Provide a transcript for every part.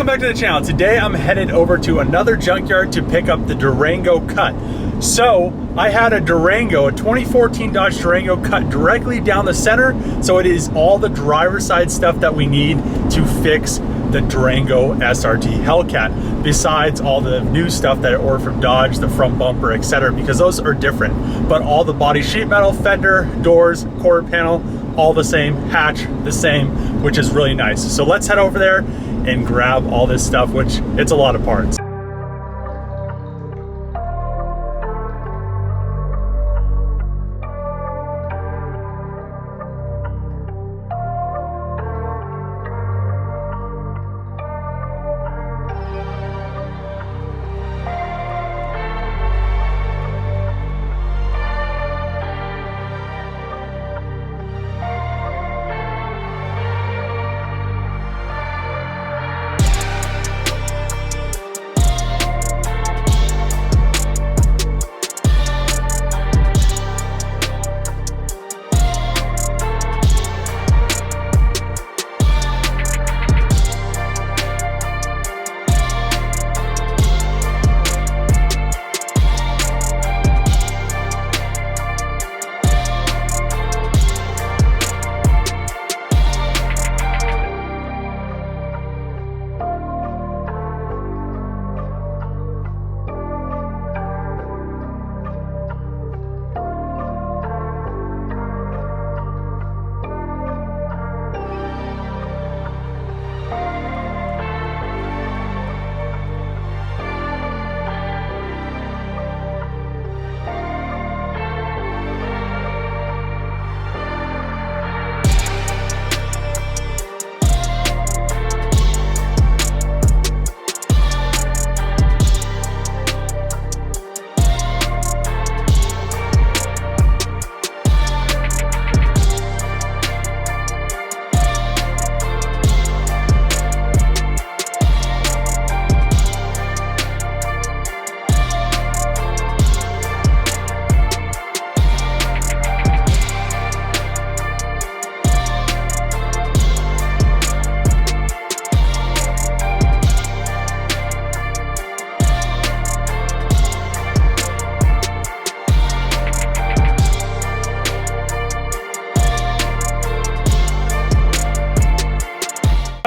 Welcome back to the channel. Today I'm headed over to another junkyard to pick up the Durango cut. So I had a Durango, a 2014 Dodge Durango cut directly down the center. So it is all the driver's side stuff that we need to fix the Durango SRT Hellcat, besides all the new stuff that I ordered from Dodge, the front bumper, etc., because those are different. But all the body sheet metal, fender, doors, quarter panel, all the same, hatch the same, which is really nice. So let's head over there and grab all this stuff, which it's a lot of parts.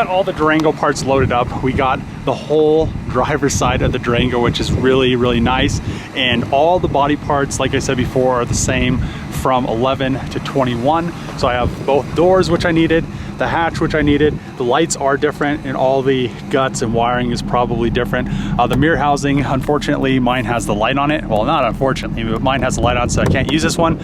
All the Durango parts loaded up. We got the whole driver's side of the Durango, which is really nice, and all the body parts, like I said before, are the same from 11 to 21. So I have both doors, which I needed, the hatch, which I needed, the lights are different, and all the guts and wiring is probably different. The mirror housing, unfortunately, mine has the light on it. Well, not unfortunately, but mine has the light on, so I can't use this one.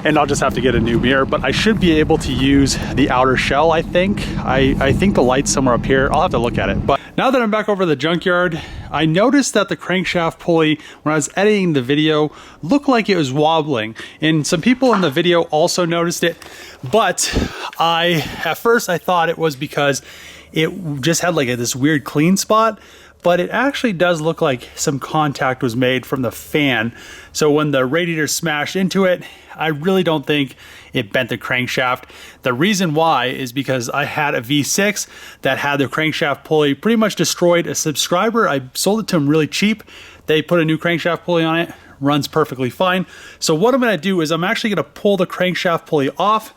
And I'll just have to get a new mirror, but I should be able to use the outer shell, I think. I think the light's somewhere up here. I'll have to look at it. But now that I'm back over the junkyard, I noticed that the crankshaft pulley, when I was editing the video, looked like it was wobbling. And some people in the video also noticed it, but at first I thought it was because it just had like this weird clean spot. But it actually does look like some contact was made from the fan. So when the radiator smashed into it, I really don't think it bent the crankshaft. The reason why is because I had a V6 that had the crankshaft pulley pretty much destroyed. A subscriber, I sold it to him really cheap. They put a new crankshaft pulley on it, runs perfectly fine. So what I'm gonna do is I'm actually gonna pull the crankshaft pulley off.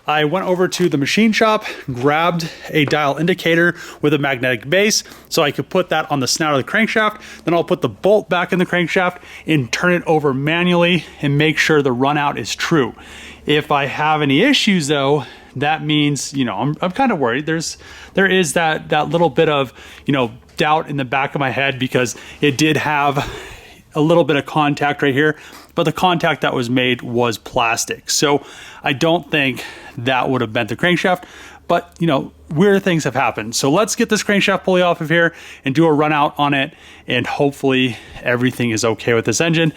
I went over to the machine shop, grabbed a dial indicator with a magnetic base so I could put that on the snout of the crankshaft. Then I'll put the bolt back in the crankshaft and turn it over manually and make sure the run out is true. If I have any issues though, that means, you know, I'm kind of worried. There is that little bit of, you know, doubt in the back of my head because it did have a little bit of contact right here, but the contact that was made was plastic. So I don't think that would have bent the crankshaft, but you know, weird things have happened. So let's get this crankshaft pulley off of here and do a run out on it, and hopefully everything is okay with this engine.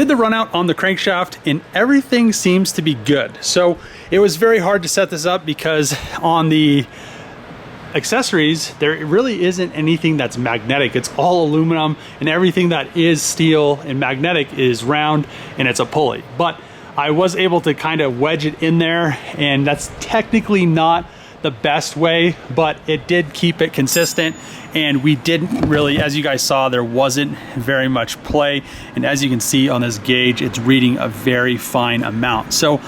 Did the run out on the crankshaft and everything seems to be good. So it was very hard to set this up because on the accessories there really isn't anything that's magnetic. It's all aluminum, and everything that is steel and magnetic is round, and it's a pulley. But I was able to kind of wedge it in there, and that's technically not the best way, but it did keep it consistent. And we didn't really, as you guys saw, there wasn't very much play, and as you can see on this gauge, it's reading a very fine amount. So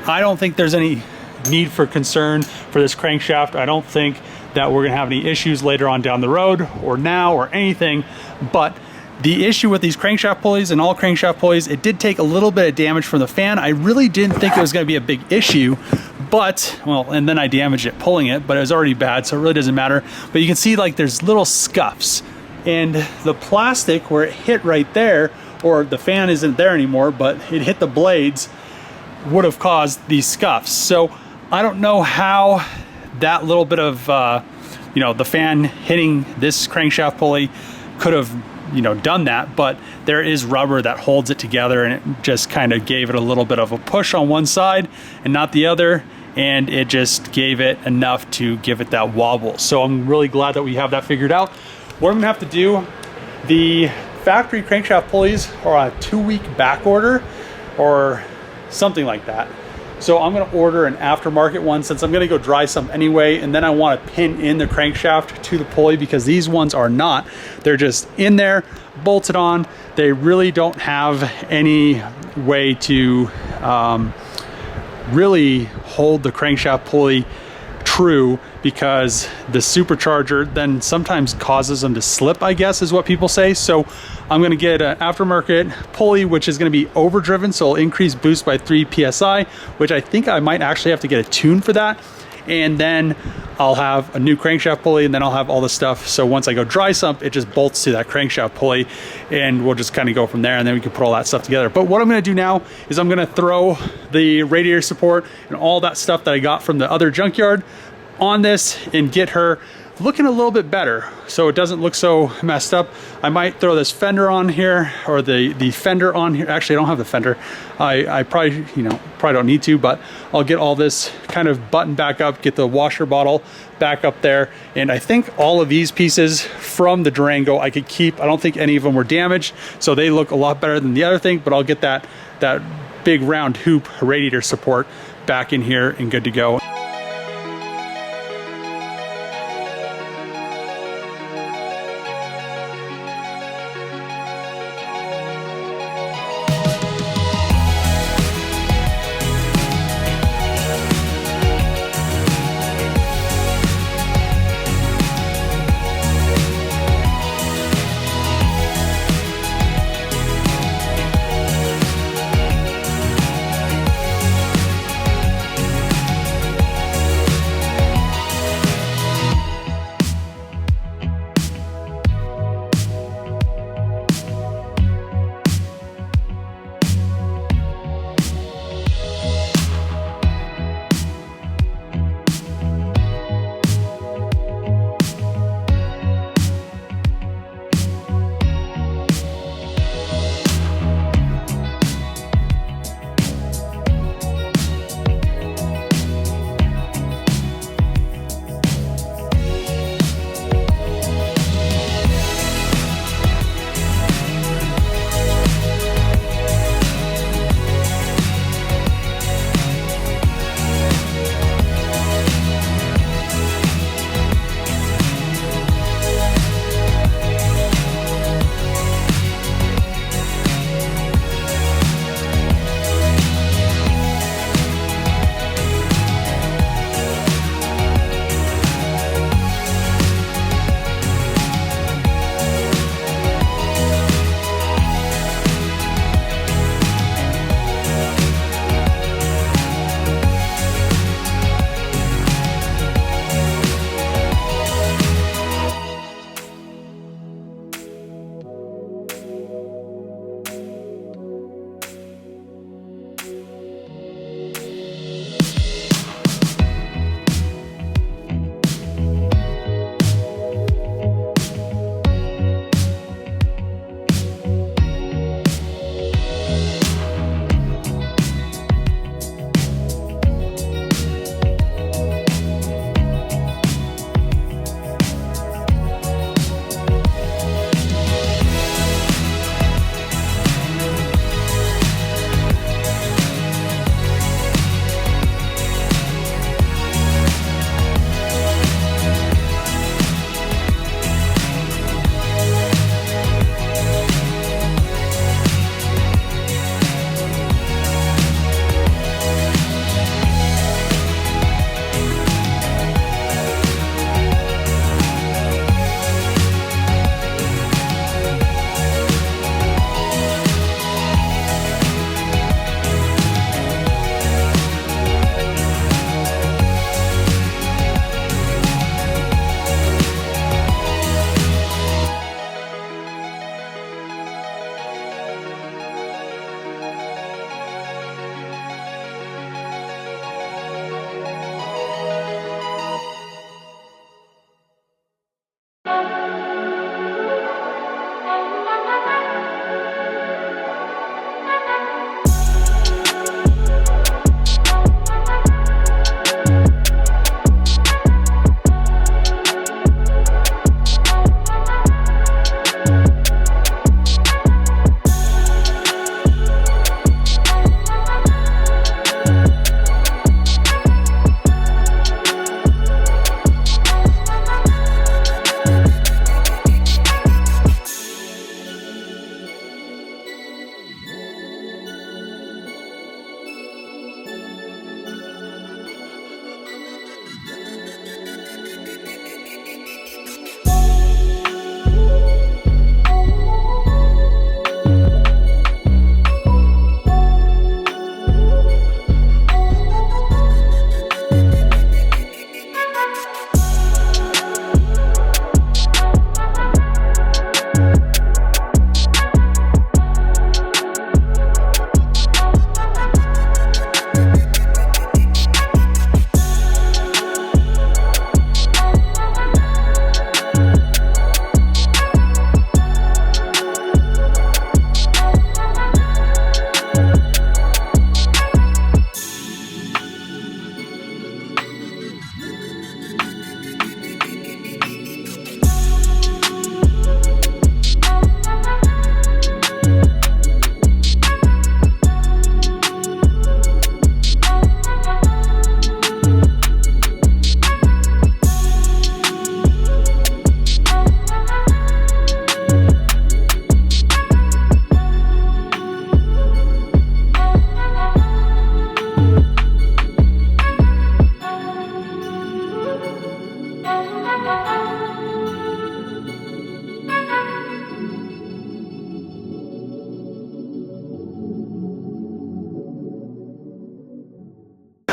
I don't think there's any need for concern for this crankshaft. I don't think that we're gonna have any issues later on down the road or now or anything. But the issue with these crankshaft pulleys and all crankshaft pulleys, it did take a little bit of damage from the fan. I really didn't think it was gonna be a big issue, but, well, and then I damaged it pulling it, but it was already bad, so it really doesn't matter. But you can see like there's little scuffs, and the plastic where it hit right there, or the fan isn't there anymore, but it hit the blades, would have caused these scuffs. So I don't know how that little bit of, you know, the fan hitting this crankshaft pulley could have, you know, done that, but there is rubber that holds it together, and it just kind of gave it a little bit of a push on one side and not the other, and it just gave it enough to give it that wobble. So I'm really glad that we have that figured out. What I'm gonna have to do, the factory crankshaft pulleys are on a 2-week back order or something like that. So I'm gonna order an aftermarket one, since I'm gonna go dry some anyway, and then I wanna pin in the crankshaft to the pulley, because these ones are not. They're just in there, bolted on. They really don't have any way to really hold the crankshaft pulley true, because the supercharger then sometimes causes them to slip, I guess is what people say. So I'm gonna get an aftermarket pulley, which is gonna be overdriven, so it'll increase boost by 3 PSI, which I think I might actually have to get a tune for that. And then I'll have a new crankshaft pulley, and then I'll have all the stuff. So once I go dry sump, it just bolts to that crankshaft pulley, and we'll just kind of go from there, and then we can put all that stuff together. But what I'm gonna do now is I'm gonna throw the radiator support and all that stuff that I got from the other junkyard on this and get her looking a little bit better so it doesn't look so messed up. I might throw this fender on here, or the fender on here. Actually, I don't have the fender. I probably, you know, probably don't need to, but I'll get all this kind of buttoned back up, get the washer bottle back up there. And I think all of these pieces from the Durango I could keep. I don't think any of them were damaged, so they look a lot better than the other thing, but I'll get that big round hoop radiator support back in here and good to go.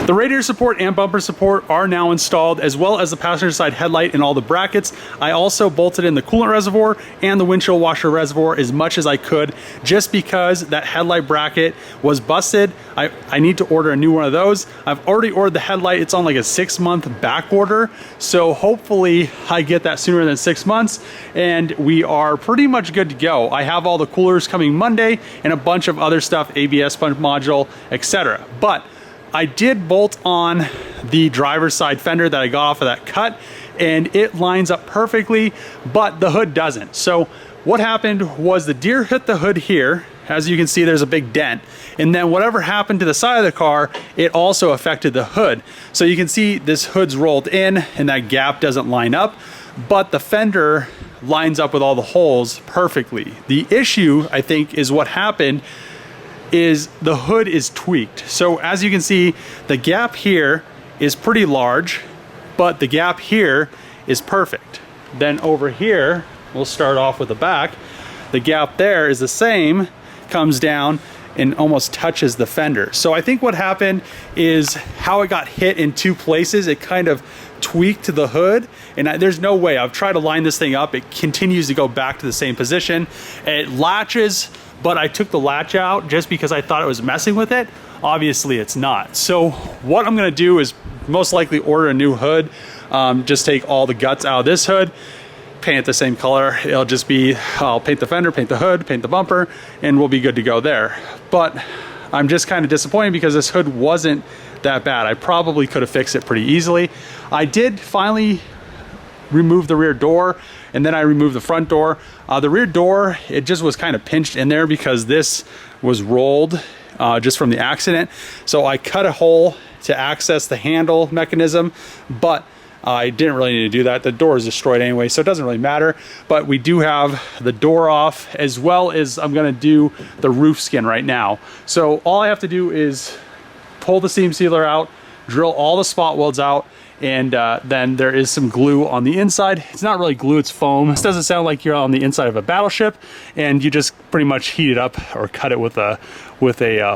The radiator support and bumper support are now installed, as well as the passenger side headlight and all the brackets. I also bolted in the coolant reservoir and the windshield washer reservoir as much as I could, just because that headlight bracket was busted. I need to order a new one of those. I've already ordered the headlight. It's on like a 6-month back order, so hopefully I get that sooner than 6 months, and we are pretty much good to go. I have all the coolers coming Monday and a bunch of other stuff, ABS sponge module, etc. But I did bolt on the driver's side fender that I got off of that cut, and it lines up perfectly, but the hood doesn't. So what happened was the deer hit the hood here. As you can see, there's a big dent. And then whatever happened to the side of the car, it also affected the hood. So you can see this hood's rolled in and that gap doesn't line up, but the fender lines up with all the holes perfectly. The issue, I think, is what happened is the hood is tweaked. So as you can see, the gap here is pretty large, but the gap here is perfect. Then over here, we'll start off with the back. The gap there is the same, comes down and almost touches the fender. So I think what happened is how it got hit in 2 places, it kind of tweaked the hood, and there's no way. I've tried to line this thing up. It continues to go back to the same position. It latches, but I took the latch out just because I thought it was messing with it. Obviously it's not. So what I'm gonna do is most likely order a new hood, just take all the guts out of this hood, paint it the same color. It'll just be, I'll paint the fender, paint the hood, paint the bumper, and we'll be good to go there. But I'm just kind of disappointed because this hood wasn't that bad. I probably could have fixed it pretty easily. I did finally remove the rear door, and then I removed the front door. The rear door, it just was kind of pinched in there because this was rolled just from the accident. So I cut a hole to access the handle mechanism, but I didn't really need to do that. The door is destroyed anyway, so it doesn't really matter. But we do have the door off, as well as I'm gonna do the roof skin right now. So all I have to do is pull the seam sealer out, drill all the spot welds out, and then there is some glue on the inside. It's not really glue, it's foam. This doesn't sound like you're on the inside of a battleship, and you just pretty much heat it up or cut it with a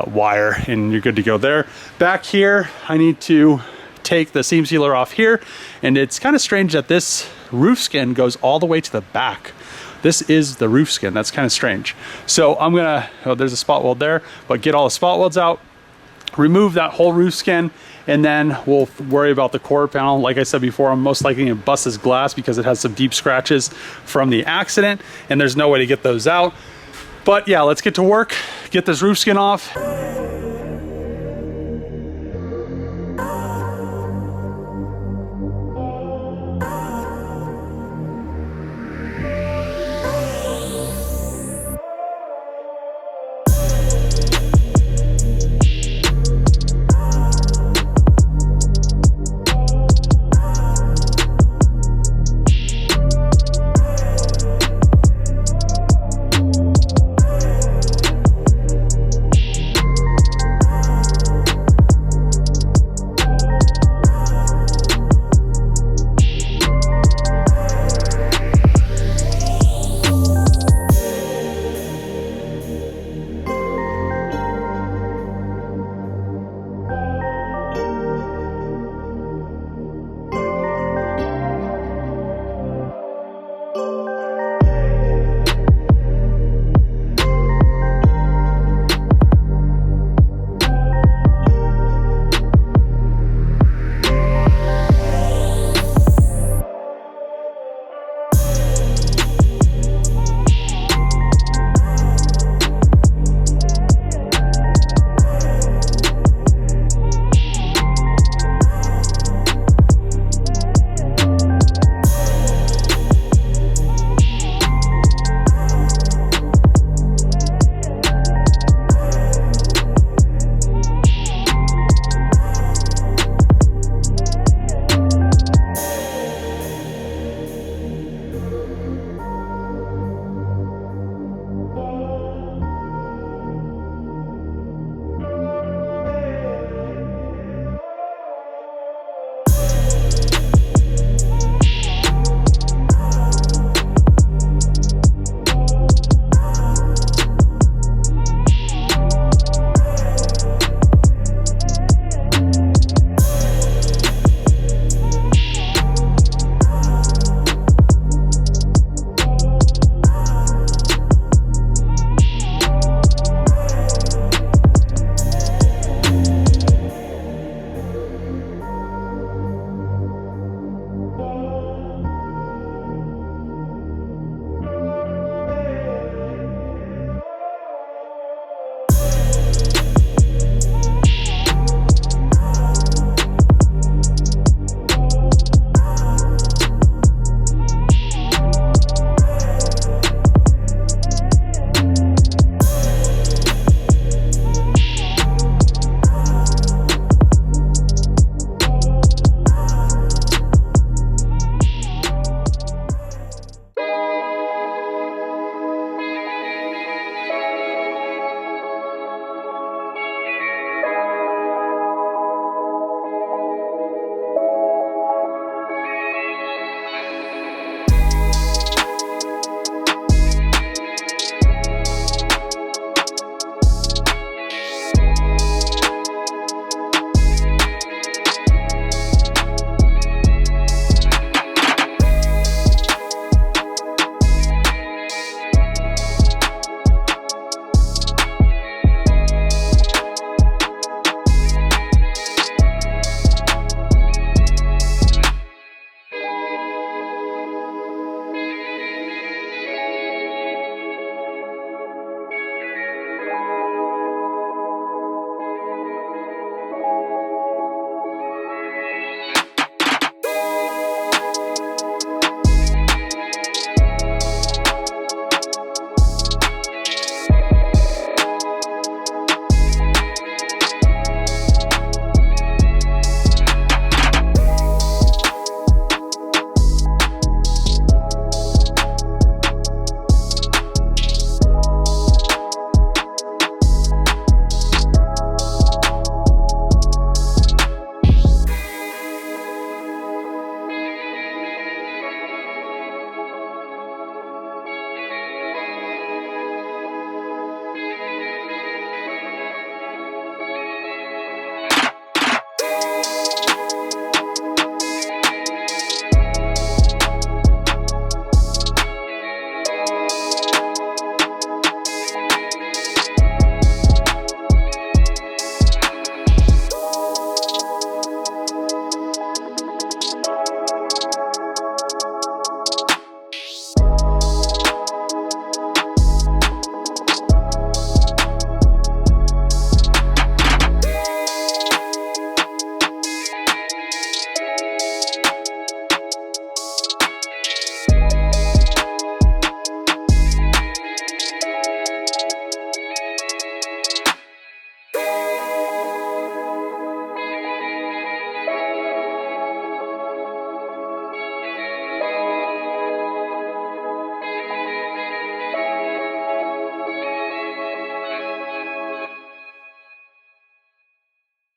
wire, and you're good to go there. Back here, I need to take the seam sealer off here, and it's kind of strange that this roof skin goes all the way to the back. This is the roof skin. That's kind of strange. So I'm gonna, oh, there's a spot weld there, but get all the spot welds out, remove that whole roof skin, and then we'll worry about the quarter panel. Like I said before, I'm most likely gonna bust this glass because it has some deep scratches from the accident, and there's no way to get those out. But yeah, let's get to work, get this roof skin off.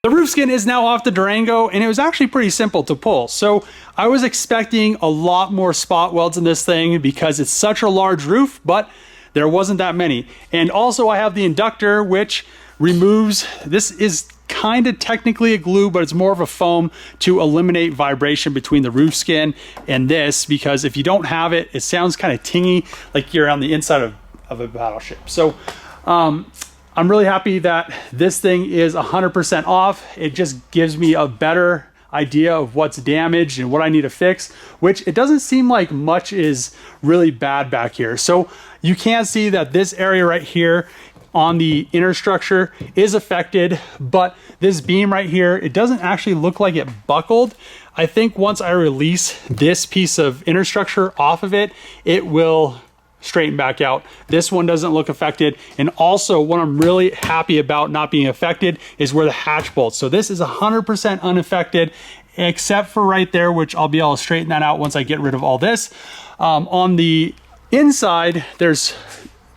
The roof skin is now off the Durango, and it was actually pretty simple to pull. So I was expecting a lot more spot welds in this thing because it's such a large roof, but there wasn't that many. And also I have the inductor, which removes, this is kind of technically a glue, but it's more of a foam to eliminate vibration between the roof skin and this, because if you don't have it, it sounds kind of tingy, like you're on the inside of a battleship. So I'm really happy that this thing is 100% off. It just gives me a better idea of what's damaged and what I need to fix, which it doesn't seem like much is really bad back here. So you can see that this area right here on the inner structure is affected, but this beam right here, it doesn't actually look like it buckled. I think once I release this piece of inner structure off of it, it will straighten back out. This one doesn't look affected. And also what I'm really happy about not being affected is where the hatch bolts. So this is 100% unaffected, except for right there, which I'll be able to straighten that out once I get rid of all this. On the inside, there's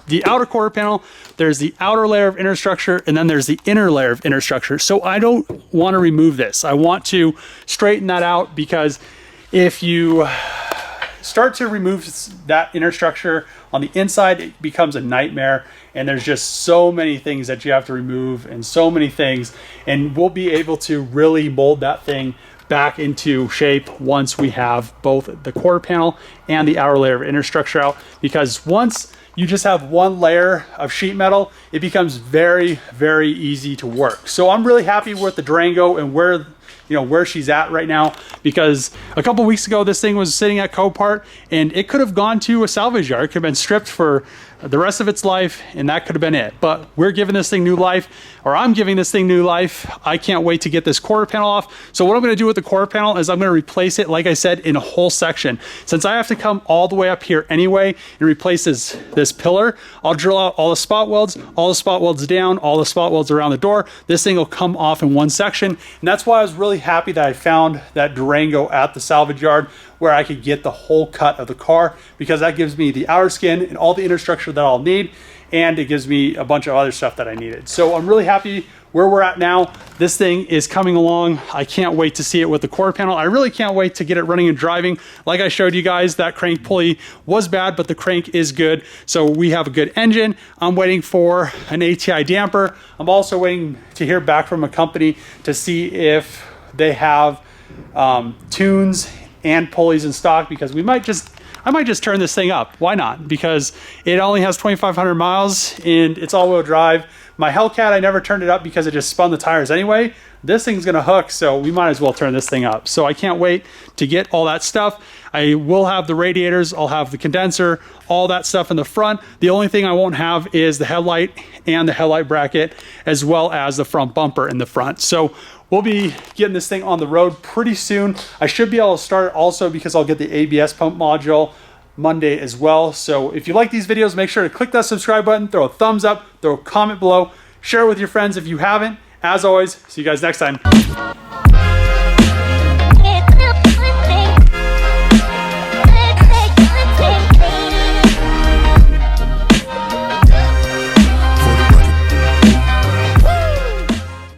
the outer quarter panel, there's the outer layer of inner structure, and then there's the inner layer of inner structure. So I don't want to remove this. I want to straighten that out, because if you start to remove that inner structure on the inside, it becomes a nightmare, and there's just so many things that you have to remove and so many things, and we'll be able to really mold that thing back into shape once we have both the quarter panel and the outer layer of inner structure out. Because once you just have one layer of sheet metal, it becomes very, very easy to work. So I'm really happy with the Durango and where she's at right now, because a couple weeks ago this thing was sitting at Copart and it could have gone to a salvage yard. It could have been stripped for the rest of its life, and that could have been it. But we're giving this thing new life, or I'm giving this thing new life. I can't wait to get this quarter panel off. So what I'm going to do with the quarter panel is I'm going to replace it, like I said, in a whole section. Since I have to come all the way up here anyway and replace this pillar, I'll drill out all the spot welds down, all the spot welds around the door. This thing will come off in one section. And that's why I was really happy that I found that Durango at the salvage yard, where I could get the whole cut of the car, because that gives me the outer skin and all the inner structure that I'll need, and it gives me a bunch of other stuff that I needed. So I'm really happy where we're at now. This thing is coming along. I can't wait to see it with the quarter panel. I really can't wait to get it running and driving. Like I showed you guys, that crank pulley was bad, but the crank is good. So we have a good engine. I'm waiting for an ATI damper. I'm also waiting to hear back from a company to see if they have tunes and pulleys in stock, because I might just turn this thing up. Why not? Because it only has 2,500 miles and it's all-wheel drive. My Hellcat, I never turned it up because it just spun the tires anyway. This thing's gonna hook, so we might as well turn this thing up. So I can't wait to get all that stuff. I will have the radiators, I'll have the condenser, all that stuff in the front. The only thing I won't have is the headlight and the headlight bracket, as well as the front bumper in the front. So we'll be getting this thing on the road pretty soon. I should be able to start it also because I'll get the ABS pump module Monday as well. So if you like these videos, make sure to click that subscribe button, throw a thumbs up, throw a comment below, share it with your friends if you haven't. As always, see you guys next time.